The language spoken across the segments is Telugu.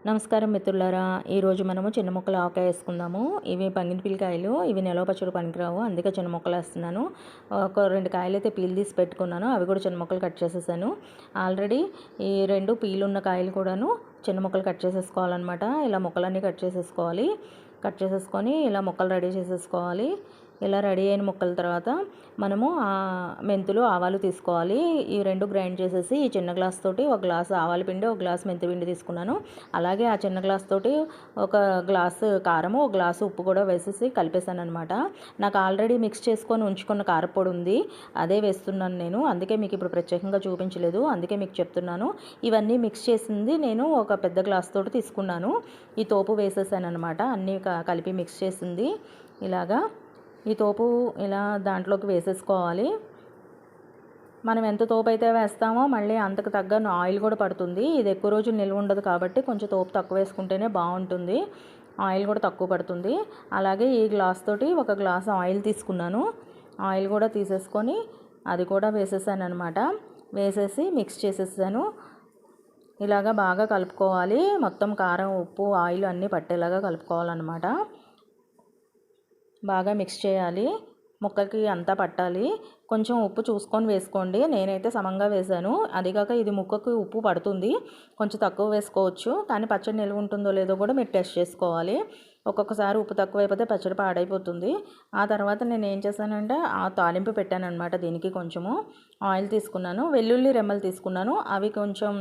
నమస్కారం మిత్రులారా, ఈరోజు మనము చిన్న ముక్కలు ఆవకాయ వేసుకుందాము. ఇవి పంగినపిల్లకాయలు, ఇవి నిలవ పచ్చడి పనికిరావు, అందుకే చిన్న ముక్కలు వేస్తున్నాను. ఒక 2 కాయలు అయితే పీల్ తీసి పెట్టుకున్నాను, అవి కూడా చిన్న ముక్కలు కట్ చేసేసాను. ఆల్రెడీ ఈ 2 పీల్ ఉన్న కాయలు కూడాను చిన్న ముక్కలు కట్ చేసేసుకోవాలన్నమాట. ఇలా ముక్కలన్నీ కట్ చేసేసుకోవాలి. కట్ చేసేసుకొని ఇలా ముక్కలు రెడీ చేసేసుకోవాలి. ఇలా రెడీ అయిన ముక్కల తర్వాత మనము మెంతులు ఆవాలు తీసుకోవాలి. ఈ 2 గ్రైండ్ చేసేసి ఈ చిన్న గ్లాస్ తోటి ఒక గ్లాస్ ఆవాల పిండి, ఒక గ్లాస్ మెంతి పిండి తీసుకున్నాను. అలాగే ఆ చిన్న గ్లాస్ తోటి ఒక గ్లాసు కారము, ఒక గ్లాసు ఉప్పు కూడా వేసేసి కలిపేసాను అనమాట. నాకు ఆల్రెడీ మిక్స్ చేసుకొని ఉంచుకున్న కారపొడి ఉంది, అదే వేస్తున్నాను నేను. అందుకే మీకు ఇప్పుడు ప్రత్యేకంగా చూపించలేదు, అందుకే మీకు చెప్తున్నాను. ఇవన్నీ మిక్స్ చేసింది నేను ఒక పెద్ద గ్లాస్ తోటి తీసుకున్నాను. ఈ తోపు వేసేసాను అనమాట, అన్నీ కలిపి మిక్స్ చేసింది. ఇలాగా ఈ తోపు ఇలా దాంట్లోకి వేసేసుకోవాలి. మనం ఎంత తోపు అయితే వేస్తామో మళ్ళీ అంతకు తగ్గ ఆయిల్ కూడా పడుతుంది. ఇది ఎక్కువ రోజులు నిల్వ ఉండదు కాబట్టి కొంచెం తోపు తక్కువ వేసుకుంటేనే బాగుంటుంది, ఆయిల్ కూడా తక్కువ పడుతుంది. అలాగే ఈ గ్లాస్ తోటి ఒక గ్లాస్ ఆయిల్ తీసుకున్నాను. ఆయిల్ కూడా తీసేసుకొని అది కూడా వేసేసాను అనమాట. వేసేసి మిక్స్ చేసేసాను. ఇలాగా బాగా కలుపుకోవాలి. మొత్తం కారం, ఉప్పు, ఆయిల్ అన్నీ పట్టేలాగా కలుపుకోవాలన్నమాట. బాగా మిక్స్ చేయాలి, ముక్కకి అంతా పట్టాలి. కొంచెం ఉప్పు చూసుకొని వేసుకోండి, నేనైతే సమంగా వేసాను. అదిగాక ఇది ముక్కకు ఉప్పు పడుతుంది, కొంచెం తక్కువ వేసుకోవచ్చు. కానీ పచ్చడి నిల్వ ఉంటుందో లేదో కూడా మీరు టెస్ట్ చేసుకోవాలి. ఒక్కొక్కసారి ఉప్పు తక్కువైపోతే పచ్చడి పాడైపోతుంది. ఆ తర్వాత నేను ఏం చేశానంటే ఆ తాలింపు పెట్టాను అనమాట. దీనికి కొంచెము ఆయిల్ తీసుకున్నాను, వెల్లుల్లి రెమ్మలు తీసుకున్నాను, అవి కొంచెం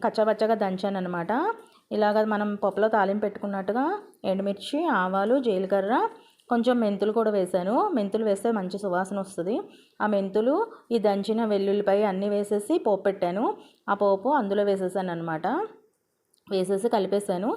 కచ్చపచ్చగా దంచాను అనమాట. ఇలాగ మనం పప్పులో తాలింపు పెట్టుకున్నట్టుగా ఎండుమిర్చి, ఆవాలు, జీలకర్ర, కొంచెం మెంతులు కూడా వేసాను. మెంతులు వేస్తే మంచి సువాసన వస్తుంది. ఆ మెంతులు, ఈ దంచిన వెల్లుల్లిపాయ అన్నీ వేసేసి పోపు పెట్టాను. ఆ పోపు అందులో వేసేసాను అనమాట. వేసేసి కలిపేసాను.